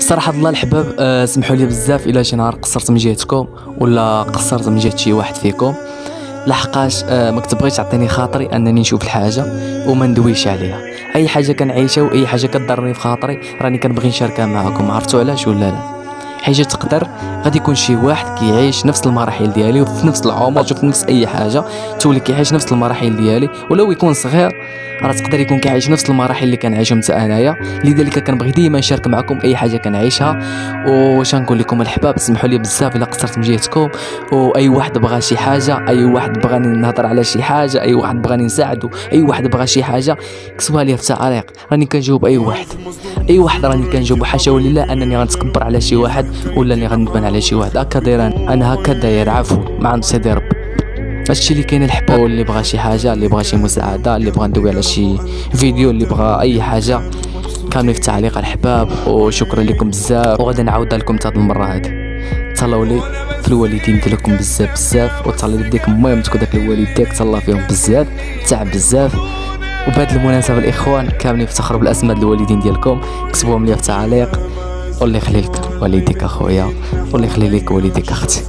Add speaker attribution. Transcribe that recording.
Speaker 1: صراحة الله الحباب، سمحوا لي بزاف الا شي نهار قصرت من جهتكم ولا قصرت من جهة شي واحد فيكم، لحقاش ما كتبغيش تعطيني خاطري انني نشوف الحاجه وما ندويش عليها. اي حاجه كنعيشها واي حاجه كضرني في خاطري راني كنبغي نشاركها معكم. عرفتوا علاش ولا لا؟ حاجه تقدر غادي يكون شي واحد كيعيش نفس المراحل ديالي وفي نفس العمر وفي نفس اي حاجه تولي كيعيش نفس المراحل ديالي، ولو يكون صغير راه تقدر يكون كيعيش نفس المراحل اللي كنعيشهم حتى انايا. لذلك كنبغي ديما نشارك معكم اي حاجه كنعيشها. واش نقول لكم الحباب، سمحوا لي بزاف الا قصرت من جهتكم، واي واحد بغى شي حاجه، اي واحد بغاني نهضر على شي حاجه، اي واحد بغاني نساعدو، اي واحد بغى شي حاجه كتبوها لي في التعليق، راني كنجاوب اي واحد. اي واحد راني كنجاوب، حاشا ولله انني غنتكبر على شي واحد ولا اني غنبان على شي واحد. هكا داير انا هكا داير، عفو ما عند سيدي ربي. هادشي اللي كاين الحباب. اللي بغى شي حاجه، اللي بغى شي مساعده، اللي بغى ندوي على شي فيديو، اللي بغى اي حاجه، كاملين في التعليق الحباب. وشكرا لكم بزاف، وغادي نعاود لكم هاد المره هادي. تهلاو لي في الوالدين ديالكم بزاف بزاف، وتهلا لديك المهم داك الوالد ديالك تهلا فيهم بزاف، تعب بزاف. وبهاد المناسبه الاخوان كاملين افتخروا بالاسماء الوالدين ديالكم، كتبوهم لي في التعليق. والله يخلي لك والديك اخويا، والله يخلي لك والديك اختي.